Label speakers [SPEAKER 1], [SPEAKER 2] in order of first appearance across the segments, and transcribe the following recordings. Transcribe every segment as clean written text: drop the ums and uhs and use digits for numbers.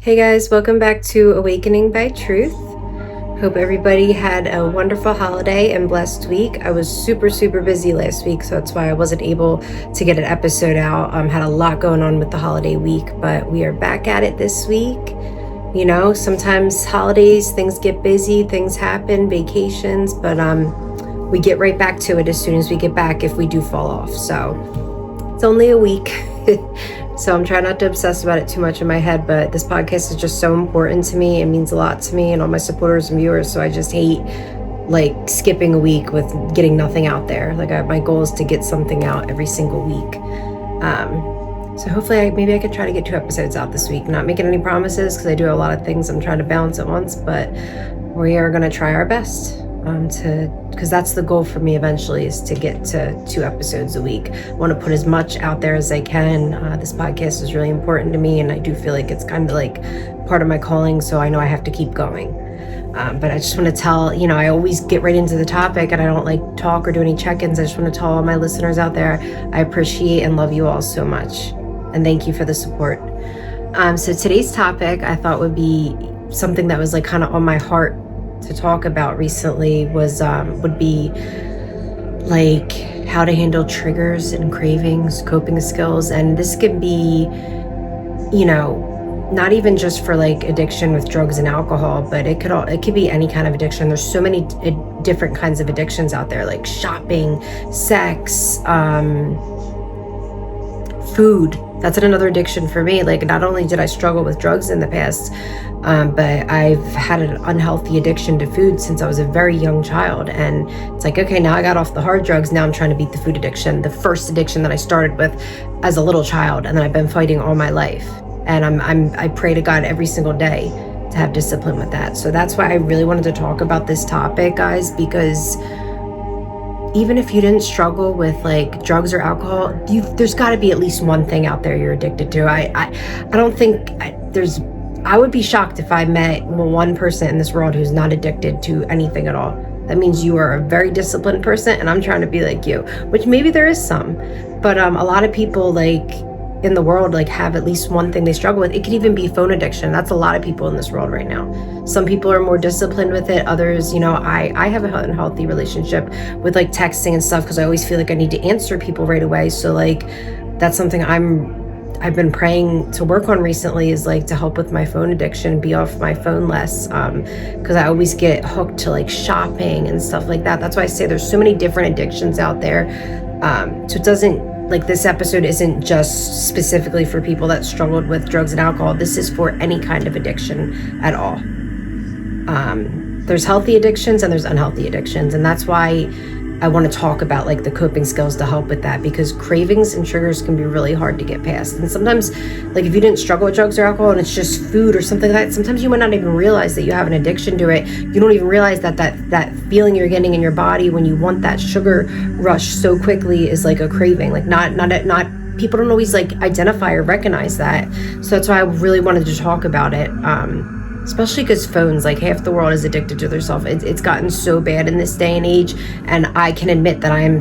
[SPEAKER 1] Hey guys, welcome back to Awakening by Truth. Hope everybody had a wonderful holiday and blessed week. I was super busy last week, so that's why I wasn't able to get an episode out. Had a lot going on with the holiday week, but we are back at it this week. You know, sometimes holidays, things get busy, things happen, vacations, but we get right back to it as soon as we get back if we do fall off. So it's only a week. So I'm trying not to obsess about it too much in my head, but this podcast is just so important to me. It means a lot to me and all my supporters and viewers. So I just hate like skipping a week with getting nothing out there. Like my goal is to get something out every single week. So hopefully maybe I could try to get 2 episodes out this week. Not making any promises because I do a lot of things I'm trying to balance at once, but we are going to try our best. Because that's the goal for me eventually, is to get to 2 episodes a week. I want to put as much out there as I can. This podcast is really important to me, and I do feel like it's kind of like part of my calling, so I know I have to keep going. But I just want to tell, I always get right into the topic and I don't like talk or do any check-ins. I just want to tell all my listeners out there, I appreciate and love you all so much. And thank you for the support. So today's topic I thought would be something that was like kind of on my heart to talk about recently would be like how to handle triggers and cravings, coping skills. And this could be, not even just for like addiction with drugs and alcohol, but it could be any kind of addiction. There's so many different kinds of addictions out there, like shopping, sex, food. That's another addiction for me. Like, not only did I struggle with drugs in the past, but I've had an unhealthy addiction to food since I was a very young child. And it's like, okay, now I got off the hard drugs. Now I'm trying to beat the food addiction, the first addiction that I started with as a little child. And then I've been fighting all my life. And I pray to God every single day to have discipline with that. So that's why I really wanted to talk about this topic, guys, because even if you didn't struggle with like drugs or alcohol, there's got to be at least one thing out there you're addicted to. I would be shocked if I met one person in this world who's not addicted to anything at all. That means you are a very disciplined person, and I'm trying to be like you, which maybe there is some, but a lot of people like in the world like have at least one thing they struggle with. It could even be phone addiction. That's a lot of people in this world right now. Some people are more disciplined with it. Others, I have an unhealthy relationship with like texting and stuff because I always feel like I need to answer people right away. So like that's something I've been praying to work on recently, is like to help with my phone addiction, be off my phone less, because I always get hooked to like shopping and stuff like that. That's why I say there's so many different addictions out there. So it doesn't, like, this episode isn't just specifically for people that struggled with drugs and alcohol. This is for any kind of addiction at all. There's healthy addictions and there's unhealthy addictions. And that's why I want to talk about like the coping skills to help with that, because cravings and triggers can be really hard to get past. And sometimes, like, if you didn't struggle with drugs or alcohol and it's just food or something like that, sometimes you might not even realize that you have an addiction to it. You don't even realize that feeling you're getting in your body when you want that sugar rush so quickly is like a craving. Like not people don't always like identify or recognize that. So that's why I really wanted to talk about it. Especially because phones, like half the world is addicted to their cell phone. It's gotten so bad in this day and age. And I can admit that I'm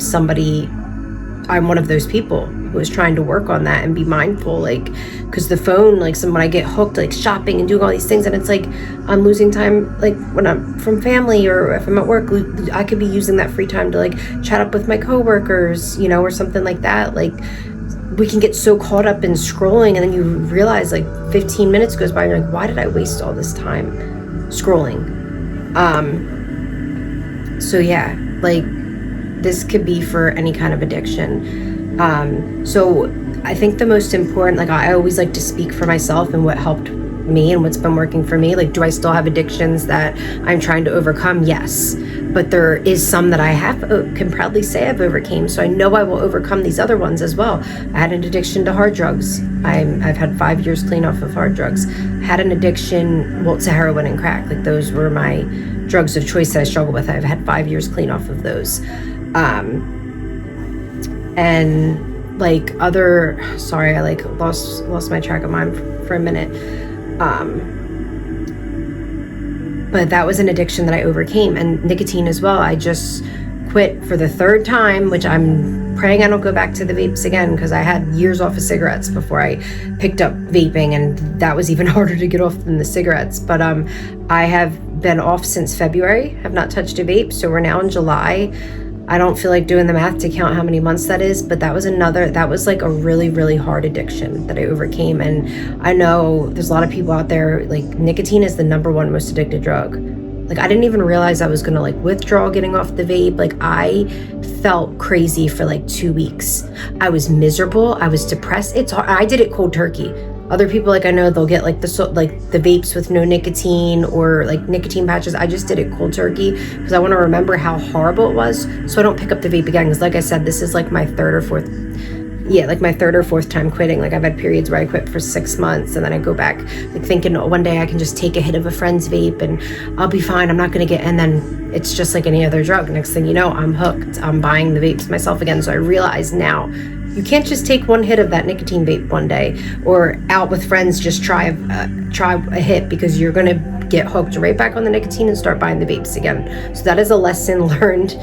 [SPEAKER 1] one of those people who is trying to work on that and be mindful, like, because the phone, like, when I get hooked, like shopping and doing all these things, and it's like I'm losing time, like when I'm from family or if I'm at work, I could be using that free time to like chat up with my coworkers, or something like that. Like, we can get so caught up in scrolling, and then you realize like 15 minutes goes by and you're like, why did I waste all this time scrolling? So yeah, like, this could be for any kind of addiction. So I think the most important, like, I always like to speak for myself and what helped me and what's been working for me. Like, do I still have addictions that I'm trying to overcome? Yes. But there is some that I can proudly say I've overcame. So I know I will overcome these other ones as well. I had an addiction to hard drugs. I've had 5 years clean off of hard drugs. Had an addiction, to heroin and crack. Like, those were my drugs of choice that I struggled with. I've had 5 years clean off of those. And like sorry, I like lost my track of mind for a minute. But that was an addiction that I overcame, and nicotine as well. I just quit for the 3rd time, which I'm praying I don't go back to the vapes again, because I had years off of cigarettes before I picked up vaping, and that was even harder to get off than the cigarettes. But I have been off since February, have not touched a vape, so we're now in July. I don't feel like doing the math to count how many months that is, but that was like a really, really hard addiction that I overcame. And I know there's a lot of people out there, like, nicotine is the number one most addicted drug. Like, I didn't even realize I was gonna like withdraw getting off the vape. Like, I felt crazy for like 2 weeks. I was miserable. I was depressed. It's hard. I did it cold turkey. Other people, like, I know they'll get like the vapes with no nicotine or like nicotine patches. I just did it cold turkey because I want to remember how horrible it was, so I don't pick up the vape again. Because like I said, this is like my third or fourth time quitting. Like, I've had periods where I quit for 6 months and then I go back, like, thinking, oh, one day I can just take a hit of a friend's vape and I'll be fine. I'm not going to get, and then it's just like any other drug. Next thing you know, I'm hooked. I'm buying the vapes myself again. So I realize now, you can't just take one hit of that nicotine vape one day, or out with friends just try a hit, because you're going to get hooked right back on the nicotine and start buying the vapes again. So that is a lesson learned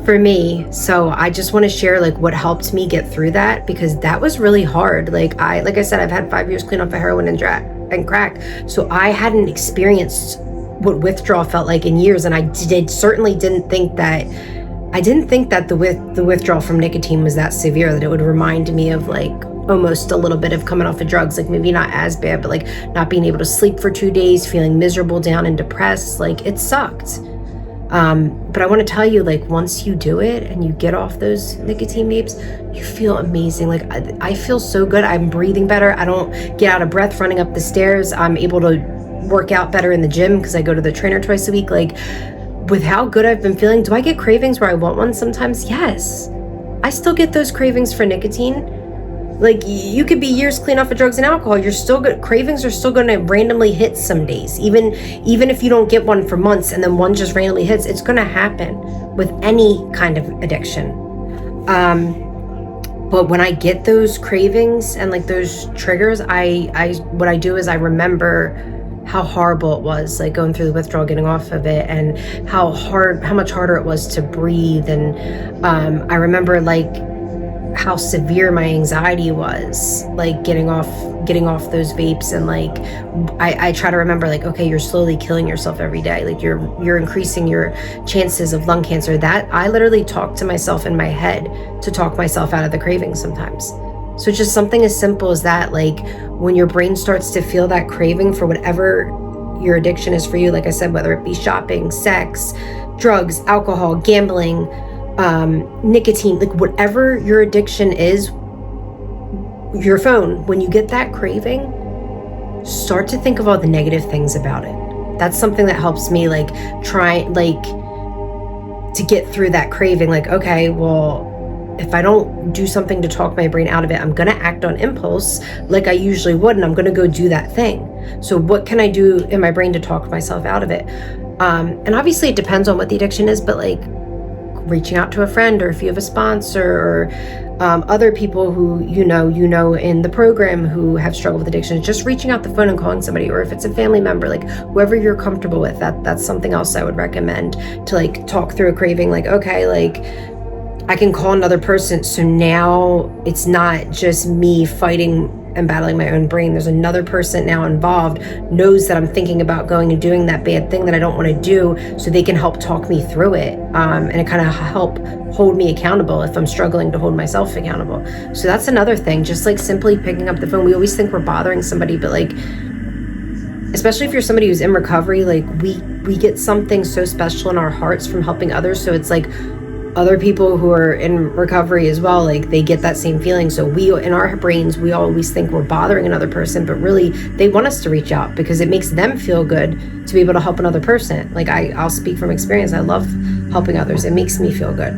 [SPEAKER 1] for me. So I just want to share like what helped me get through that, because that was really hard. Like I said, I've had 5 years clean off of heroin and crack. So I hadn't experienced what withdrawal felt like in years. And I certainly didn't think that the withdrawal from nicotine was that severe, that it would remind me of like almost a little bit of coming off of drugs. Like, maybe not as bad, but like not being able to sleep for 2 days, feeling miserable, down and depressed. Like, it sucked. But I want to tell you, like, once you do it and you get off those nicotine vapes, you feel amazing. Like, I feel so good. I'm breathing better. I don't get out of breath running up the stairs. I'm able to work out better in the gym because I go to the trainer twice a week. Like, with how good I've been feeling, do I get cravings where I want one sometimes? Yes. I still get those cravings for nicotine. Like, you could be years clean off of drugs and alcohol, you're still good. Cravings are still going to randomly hit some days. Even if you don't get one for months and then one just randomly hits, it's going to happen with any kind of addiction. But when I get those cravings and like those triggers, what I do is I remember how horrible it was, like, going through the withdrawal, getting off of it, and how much harder it was to breathe. And I remember like how severe my anxiety was, like getting off those vapes. And like I try to remember, like, okay, you're slowly killing yourself every day, like you're increasing your chances of lung cancer. That I literally talk to myself in my head to talk myself out of the cravings sometimes. So just something as simple as that, like when your brain starts to feel that craving for whatever your addiction is for you, like I said, whether it be shopping, sex, drugs, alcohol, gambling, nicotine, like whatever your addiction is, your phone, when you get that craving, start to think of all the negative things about it. That's something that helps me, like, try, like, to get through that craving. Like, okay, well, if I don't do something to talk my brain out of it, I'm going to act on impulse like I usually would, and I'm going to go do that thing. So what can I do in my brain to talk myself out of it? And obviously it depends on what the addiction is, but like reaching out to a friend, or if you have a sponsor, or other people who you know in the program who have struggled with addiction, just reaching out the phone and calling somebody. Or if it's a family member, like whoever you're comfortable with, that's something else I would recommend, to like talk through a craving. Like, okay, like I can call another person, so now it's not just me fighting and battling my own brain. There's another person now involved, knows that I'm thinking about going and doing that bad thing that I don't want to do, so they can help talk me through it, and it kind of help hold me accountable if I'm struggling to hold myself accountable. So that's another thing, just like simply picking up the phone. We always think we're bothering somebody, but like, especially if you're somebody who's in recovery, like we get something so special in our hearts from helping others. So it's like other people who are in recovery as well, like they get that same feeling. So we, in our brains, we always think we're bothering another person, but really they want us to reach out because it makes them feel good to be able to help another person. Like I'll speak from experience. I love helping others. It makes me feel good.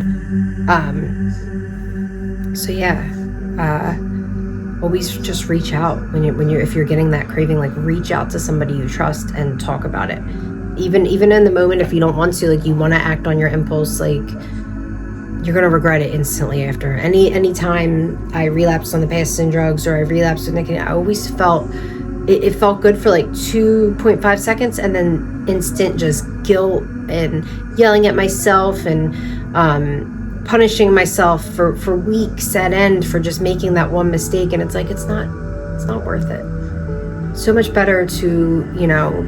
[SPEAKER 1] So yeah, always just reach out if you're getting that craving. Like reach out to somebody you trust and talk about it. Even in the moment, if you don't want to, like you want to act on your impulse, like you're gonna regret it instantly after. Any time I relapsed on the Paston drugs or I relapsed with nicotine, I always felt it felt good for like 2.5 seconds, and then instant just guilt and yelling at myself and punishing myself for weeks at end for just making that one mistake. And it's like, it's not worth it. So much better to,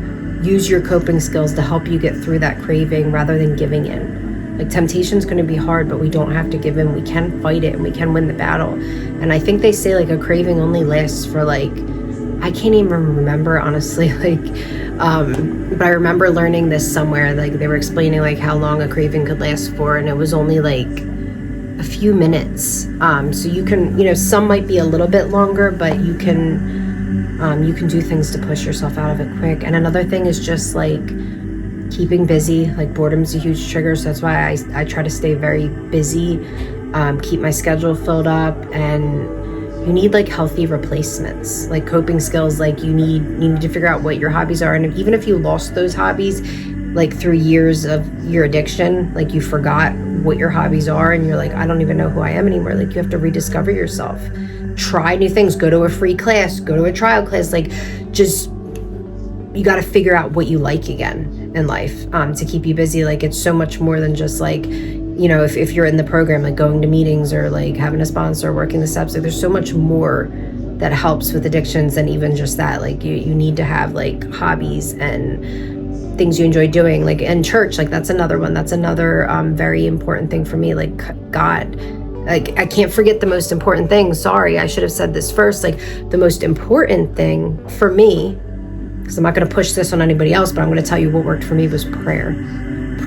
[SPEAKER 1] use your coping skills to help you get through that craving rather than giving in. Like, temptation's going to be hard, but we don't have to give in. We can fight it and we can win the battle. And I think they say like a craving only lasts for like, I can't even remember honestly, but I remember learning this somewhere, like they were explaining like how long a craving could last for, and it was only like a few minutes. So you can, some might be a little bit longer, but you can do things to push yourself out of it quick. And another thing is just like keeping busy. Like, boredom's a huge trigger, so that's why I try to stay very busy, keep my schedule filled up. And you need like healthy replacements, like coping skills. Like you need to figure out what your hobbies are, and even if you lost those hobbies like through years of your addiction, like you forgot what your hobbies are and you're like, I don't even know who I am anymore. Like, you have to rediscover yourself, try new things, go to a free class, go to a trial class. Like, just, you got to figure out what you like again in life, to keep you busy. Like, it's so much more than just like, if you're in the program, like going to meetings or like having a sponsor, working the steps. Like, there's so much more that helps with addictions than even just that. Like, you need to have like hobbies and things you enjoy doing, like in church. Like, that's another one. That's another very important thing for me. Like, God, like, I can't forget the most important thing. Sorry, I should have said this first. Like, the most important thing for me, because I'm not going to push this on anybody else, but I'm going to tell you what worked for me, was prayer.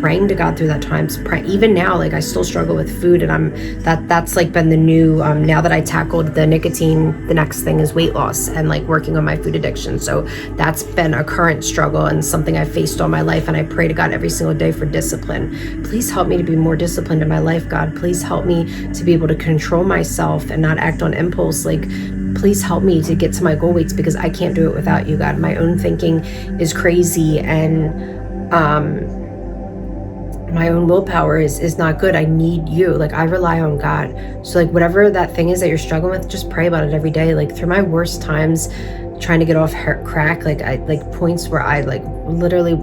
[SPEAKER 1] Praying to God through that time. Even now, like, I still struggle with food, and that's like been the new, now that I tackled the nicotine, the next thing is weight loss and like working on my food addiction. So that's been a current struggle and something I've faced all my life. And I pray to God every single day for discipline. Please help me to be more disciplined in my life, God. Please help me to be able to control myself and not act on impulse. Like, please help me to get to my goal weights, because I can't do it without you, God. My own thinking is crazy, and my own willpower is not good. I need you. Like, I rely on God. So like, whatever that thing is that you're struggling with, just pray about it every day. Like, through my worst times trying to get off crack, like I like points where I like literally,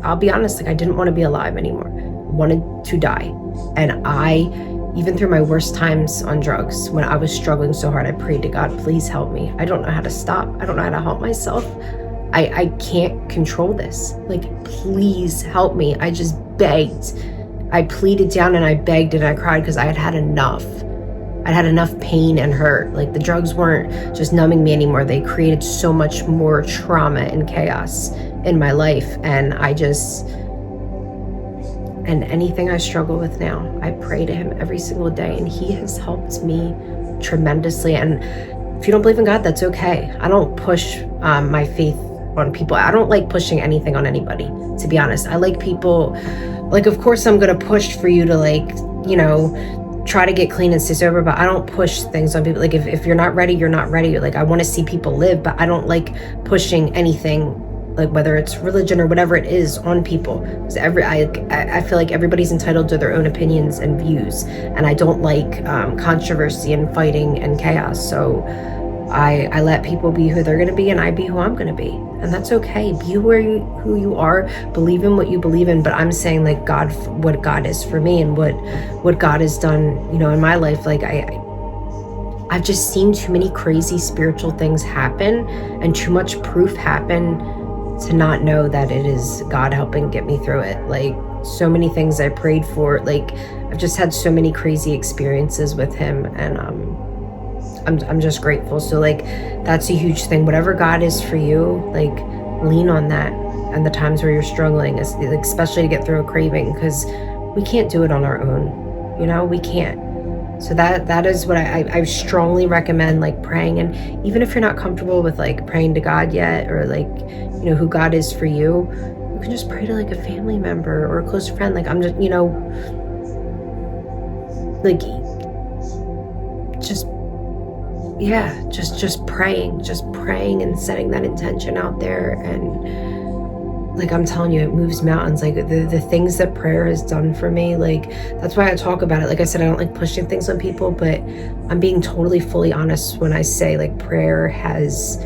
[SPEAKER 1] I'll be honest, like I didn't want to be alive anymore. I wanted to die. And even through my worst times on drugs, when I was struggling so hard, I prayed to God, please help me. I don't know how to stop. I don't know how to help myself. I can't control this. Like, please help me. I just begged. I pleaded down and I begged and I cried, because I had enough. I'd had enough pain and hurt. Like, the drugs weren't just numbing me anymore. They created so much more trauma and chaos in my life. And and anything I struggle with now, I pray to him every single day, and he has helped me tremendously. And if you don't believe in God, that's okay. I don't push my faith on people. I don't like pushing anything on anybody, to be honest. I like people, like, of course I'm going to push for you to like, try to get clean and stay sober, but I don't push things on people. Like, if you're not ready, you're not ready. Like, I want to see people live, but I don't like pushing anything, like whether it's religion or whatever it is, on people. Because I feel like everybody's entitled to their own opinions and views, and I don't like controversy and fighting and chaos. So I let people be who they're going to be, and I be who I'm going to be. And that's okay. Be who you are. Believe in what you believe in. But I'm saying, like, God, what God is for me, and what God has done, in my life. Like, I've just seen too many crazy spiritual things happen, and too much proof happen to not know that it is God helping get me through it. Like, so many things I prayed for. Like, I've just had so many crazy experiences with him, and I'm just grateful. So like, that's a huge thing. Whatever God is for you, like, lean on that. And the times where you're struggling, especially to get through a craving, because we can't do it on our own. We can't. So that is what I strongly recommend, like, praying. And even if you're not comfortable with like praying to God yet, or like, who God is for you, you can just pray to like a family member or a close friend. Like, I'm just, like, just praying and setting that intention out there. And like, I'm telling you, it moves mountains. Like, the things that prayer has done for me, like, that's why I talk about it. Like I said, I don't like pushing things on people, but I'm being totally fully honest when I say, like, prayer has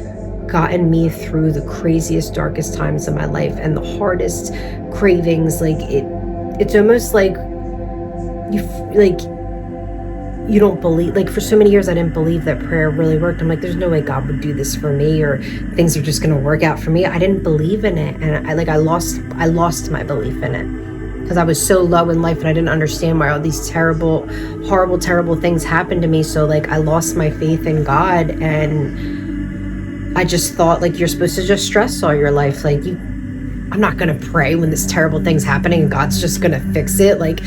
[SPEAKER 1] gotten me through the craziest, darkest times of my life and the hardest cravings. Like, it's almost like like, you don't believe, like, for so many years I didn't believe that prayer really worked. I'm like, there's no way God would do this for me, or things are just going to work out for me. I didn't believe in it, and I lost my belief in it, because I was so low in life and I didn't understand why all these terrible, horrible, terrible things happened to me. So like, I lost my faith in God, and I just thought, like, you're supposed to just stress all your life. Like, I'm not going to pray when this terrible thing's happening and God's just going to fix it. Like,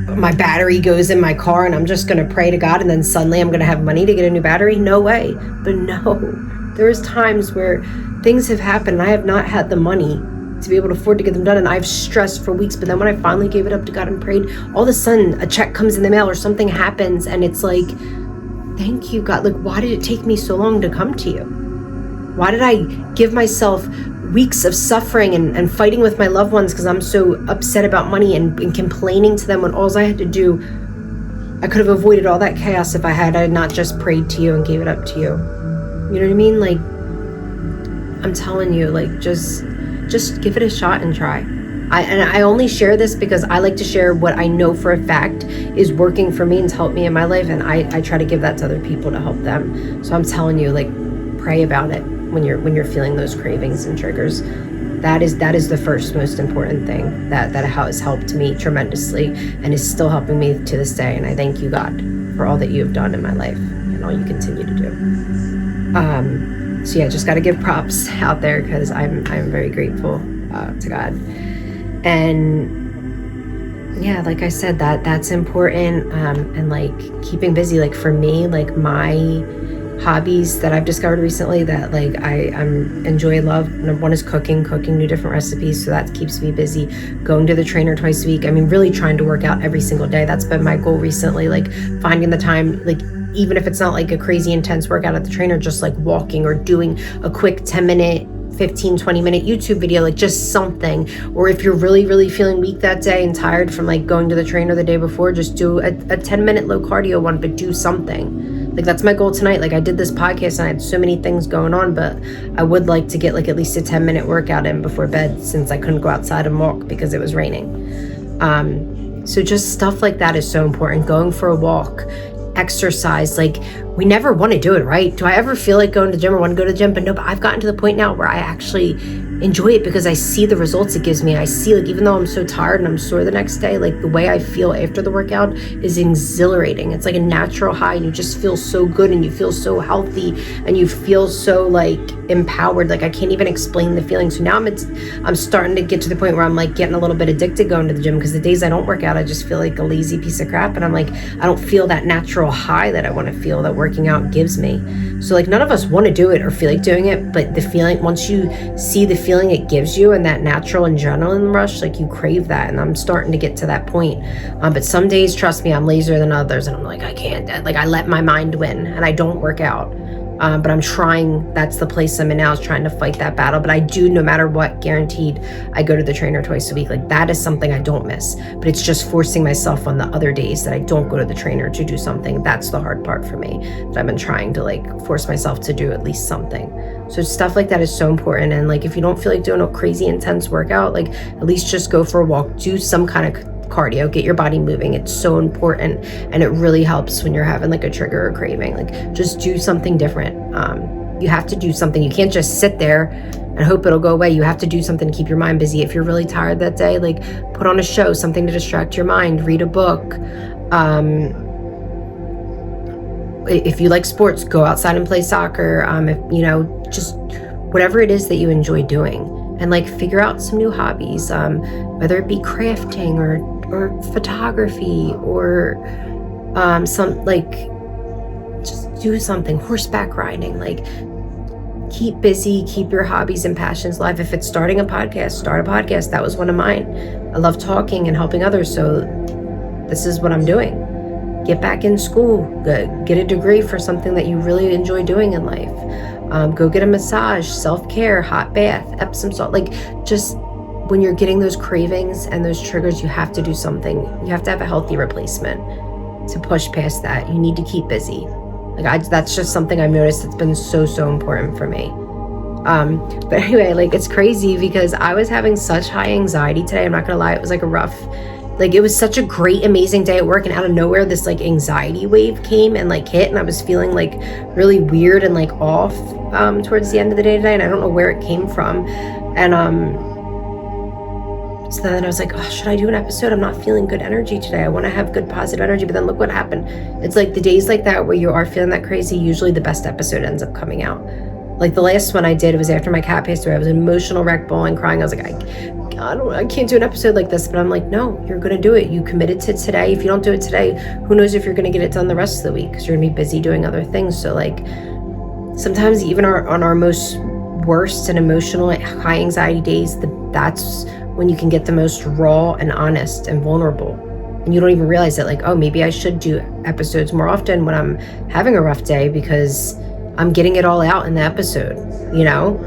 [SPEAKER 1] my battery goes in my car and I'm just going to pray to God and then suddenly I'm going to have money to get a new battery. No way. But no, there's times where things have happened and I have not had the money to be able to afford to get them done, and I've stressed for weeks. But then when I finally gave it up to God and prayed, all of a sudden a check comes in the mail or something happens, and it's like, thank you, God. Like, why did it take me so long to come to you? Why did I give myself weeks of suffering and fighting with my loved ones because I'm so upset about money, and complaining to them, when all I had to do, I could have avoided all that chaos if I had not just prayed to you and gave it up to you. You know what I mean? Like, I'm telling you, like, just give it a shot and try. I only share this because I like to share what I know for a fact is working for me and to help me in my life, and I try to give that to other people to help them. So I'm telling you, like, pray about it when you're feeling those cravings and triggers. That is the first most important thing that has helped me tremendously and is still helping me to this day. And I thank you, God, for all that you have done in my life and all you continue to do. So yeah, just got to give props out there, because I'm very grateful to God. And yeah, like I said, that's important. And like, keeping busy, like, for me, like, my hobbies that I've discovered recently that, like, I'm enjoy and love. Number one is cooking new different recipes, so that keeps me busy. Going to the trainer twice a week. I mean, really trying to work out every single day. That's been my goal recently, like, finding the time, like, even if it's not like a crazy intense workout at the trainer, just like walking or doing a quick 10-minute, 15-20 minute YouTube video, like, just something. Or if you're really feeling weak that day and tired from, like, going to the trainer the day before, just do a 10-minute low cardio one, but do something. Like, that's my goal tonight. Like, I did this podcast and I had so many things going on, but I would like to get, like, at least a 10-minute workout in before bed, since I couldn't go outside and walk because it was raining. So just stuff like that is so important. Going for a walk, exercise. Like, we never want to do it, right? Do I ever feel like going to the gym or want to go to the gym? But no, but I've gotten to the point now where I actually enjoy it because I see the results it gives me. I see, like, even though I'm so tired and I'm sore the next day, like, the way I feel after the workout is exhilarating. It's like a natural high, and you just feel so good and you feel so healthy and you feel so, like, empowered. Like, I can't even explain the feeling. So now I'm starting to get to the point where I'm, like, getting a little bit addicted going to the gym, because the days I don't work out, I just feel like a lazy piece of crap, and I'm like, I don't feel that natural high that I want to feel that working out gives me. So, like, none of us want to do it or feel like doing it, but the feeling, once you see the feeling it gives you and that natural adrenaline rush, like, you crave that. And I'm starting to get to that point. But some days, trust me, I'm lazier than others, and I'm like, I can't, like, I let my mind win and I don't work out. But I'm trying, that's the place I'm in now, is trying to fight that battle. But I do, no matter what, guaranteed, I go to the trainer twice a week. Like, that is something I don't miss. But it's just forcing myself on the other days that I don't go to the trainer to do something. That's the hard part for me, that I've been trying to, like, force myself to do at least something. So stuff like that is so important. And, like, if you don't feel like doing a crazy intense workout, like, at least just go for a walk, do some kind of cardio, get your body moving. It's so important, and it really helps when you're having, like, a trigger or craving. Like, just do something different. You have to do something. You can't just sit there and hope it'll go away. You have to do something to keep your mind busy. If you're really tired that day, like, put on a show, something to distract your mind, read a book. If you like sports, go outside and play soccer. If, you know, just whatever it is that you enjoy doing, and, like, figure out some new hobbies, whether it be crafting or photography or some, like, just do something, horseback riding. Like, keep busy, keep your hobbies and passions alive. If it's starting a podcast, start a podcast. That was one of mine. I love talking and helping others, so this is what I'm doing. Get back in school, get a degree for something that you really enjoy doing in life. Go get a massage, self-care, hot bath, Epsom salt. Like, just when you're getting those cravings and those triggers, you have to do something. You have to have a healthy replacement to push past that. You need to keep busy. Like, that's just something I've noticed that's been so important for me. But anyway, like, it's crazy because I was having such high anxiety today. I'm not gonna lie, it was like a rough Like, it was such a great, amazing day at work, and out of nowhere, this like anxiety wave came and like hit, and I was feeling like really weird and like off towards the end of the day today, and I don't know where it came from. And so then I was like, oh, should I do an episode? I'm not feeling good energy today. I want to have good positive energy. But then look what happened. It's like the days like that where you are feeling that crazy, usually the best episode ends up coming out. Like the last one I did, it was after my cat passed away. I was an emotional wreck, bawling, crying. I was like, I can't do an episode like this. But I'm like, no, you're going to do it. You committed to today. If you don't do it today, who knows if you're going to get it done the rest of the week, because you're going to be busy doing other things. So like sometimes even on our most worst and emotional, high anxiety days, that's when you can get the most raw and honest and vulnerable. And you don't even realize that, like, oh, maybe I should do episodes more often when I'm having a rough day, because I'm getting it all out in the episode, you know?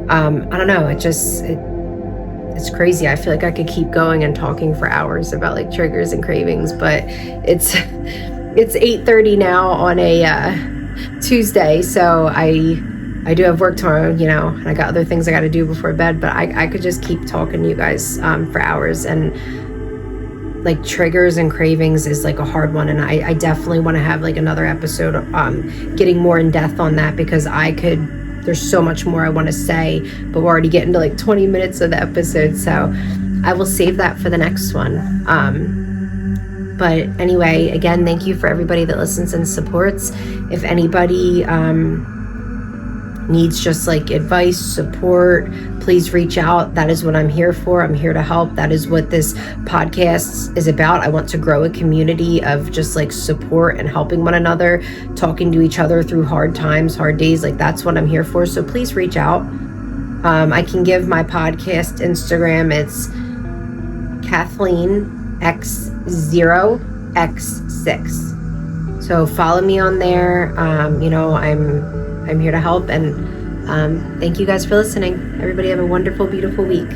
[SPEAKER 1] I don't know. It's crazy. I feel like I could keep going and talking for hours about like triggers and cravings, but it's 8:30 now on a Tuesday. So I do have work tomorrow, you know, and I got other things I got to do before bed, but I could just keep talking to you guys for hours. And like triggers and cravings is like a hard one. And I definitely want to have like another episode getting more in depth on that, because there's so much more I want to say, but we're already getting to like 20 minutes of the episode. So I will save that for the next one. But anyway, again, thank you for everybody that listens and supports. If anybody needs just like advice, support, please reach out. That is what I'm here for. I'm here to help. That is what this podcast is about. I want to grow a community of just like support and helping one another, talking to each other through hard times, hard days. Like that's what I'm here for. So please reach out. I can give my podcast Instagram. It's Kathleen X0X6. So follow me on there. You know, I'm here to help, and thank you guys for listening. Everybody have a wonderful, beautiful week.